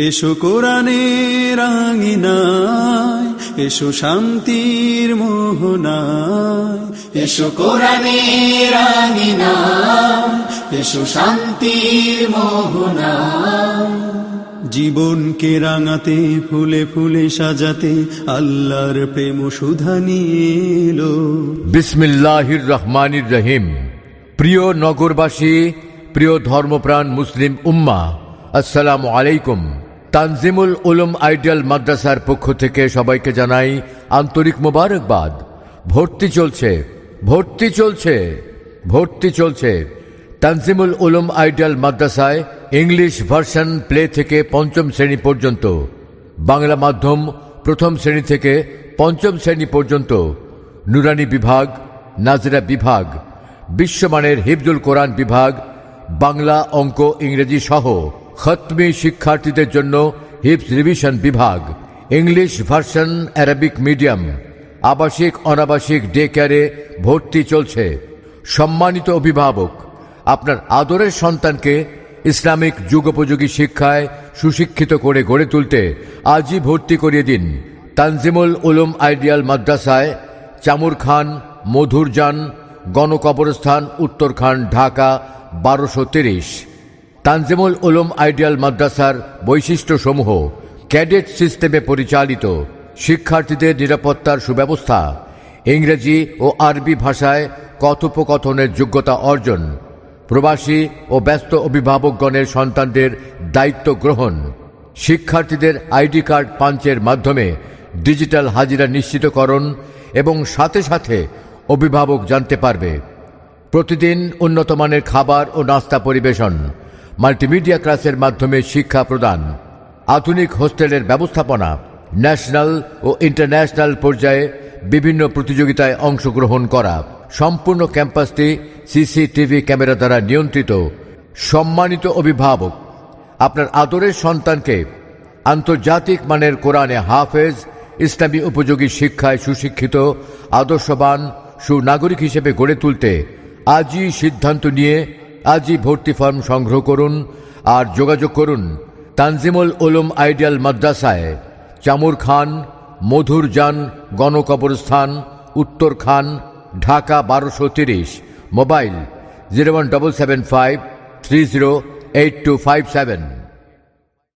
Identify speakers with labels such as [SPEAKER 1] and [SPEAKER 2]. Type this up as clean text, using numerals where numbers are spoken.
[SPEAKER 1] এসো কোরআনের আঙিনায়, এসো শান্তির মোহনায়, এসো কোরআনের আঙিনায়, এসো শান্তির মোহনায়। জীবনকে রাঙাতে, ফুলে ফুলে সাজাতে আল্লাহর প্রেম সুধা নিয়ে এলো।
[SPEAKER 2] বিসমিল্লাহির রহমানির রহিম। প্রিয় নগরবাসী, প্রিয় ধর্মপ্রাণ মুসলিম উম্মাহ, আসসালামু আলাইকুম। তানজিমুল উলুম আইডিয়াল মাদ্রাসার পক্ষ থেকে সবাইকে জানাই আন্তরিক মোবারকবাদ। ভর্তি চলছে, ভর্তি চলছে, ভর্তি চলছে। তানজিমুল উলুম আইডিয়াল মাদ্রাসায় ইংলিশ ভার্সন প্লে থেকে পঞ্চম শ্রেণী পর্যন্ত, বাংলা মাধ্যম প্রথম শ্রেণী থেকে পঞ্চম শ্রেণী পর্যন্ত, নুরানি বিভাগ, নাজরা বিভাগ, বিশ্বমানের হিফজুল কোরআন বিভাগ, বাংলা, অঙ্ক, ইংরেজি সহ খতমি শিক্ষার্থীদের জন্য হিফজ রিভিশন বিভাগ, ইংলিশ ভার্সন অ্যারাবিক মিডিয়াম, আবাসিক অনাবাসিক ডে কেয়ারে ভর্তি চলছে। সম্মানিত অভিভাবক, আপনার আদরের সন্তানকে ইসলামিক যুগোপযোগী শিক্ষায় সুশিক্ষিত করে গড়ে তুলতে আজই ভর্তি করিয়ে দিন তানজিমুল উলুম আইডিয়াল মাদ্রাসায়, চামুরখান, মধুরজান, গণকবরস্থান, উত্তরখান, ঢাকা 1230। তানজিমুল উলুম আইডিয়াল মাদ্রাসার বৈশিষ্ট্যসমূহ: ক্যাডেট সিস্টেমে পরিচালিত, শিক্ষার্থীদের নিরাপত্তার সুব্যবস্থা, ইংরেজি ও আরবি ভাষায় কথোপকথনের যোগ্যতা অর্জন, প্রবাসী ও ব্যস্ত অভিভাবকগণের সন্তানদের দায়িত্ব গ্রহণ, শিক্ষার্থীদের আইডি কার্ড পাঞ্চের মাধ্যমে ডিজিটাল হাজিরা নিশ্চিতকরণ এবং সাথে সাথে অভিভাবক জানতে পারবে। প্রতিদিন উন্নতমানের খাবার ও নাস্তা পরিবেশন, মাল্টিমিডিয়া ক্লাসের মাধ্যমে শিক্ষা প্রদান, আধুনিক হোস্টেলের ব্যবস্থাপনা, ন্যাশনাল ও ইন্টারন্যাশনাল পর্যায়ে বিভিন্ন প্রতিযোগিতায় অংশগ্রহণ করা। সম্পূর্ণ ক্যাম্পাসটি সিসিটিভি ক্যামেরা দ্বারা নিয়ন্ত্রিত। সম্মানিত অভিভাবক, আপনার আদরের সন্তানকে আন্তর্জাতিক মানের কোরআনে হাফেজ, ইসলামী উপযোগী শিক্ষায় সুশিক্ষিত, আদর্শবান সুনাগরিক হিসেবে গড়ে তুলতে আজই সিদ্ধান্ত নিয়ে আজই ভর্তি ফর্ম সংগ্রহ করুন আর যোগাযোগ করুন তানজিমুল উলুম আইডিয়াল মাদ্রাসায়, চামুরখান, মধুরজান, গণকবরস্থান, উত্তরখান, ঢাকা 1230। মোবাইল 01775308257।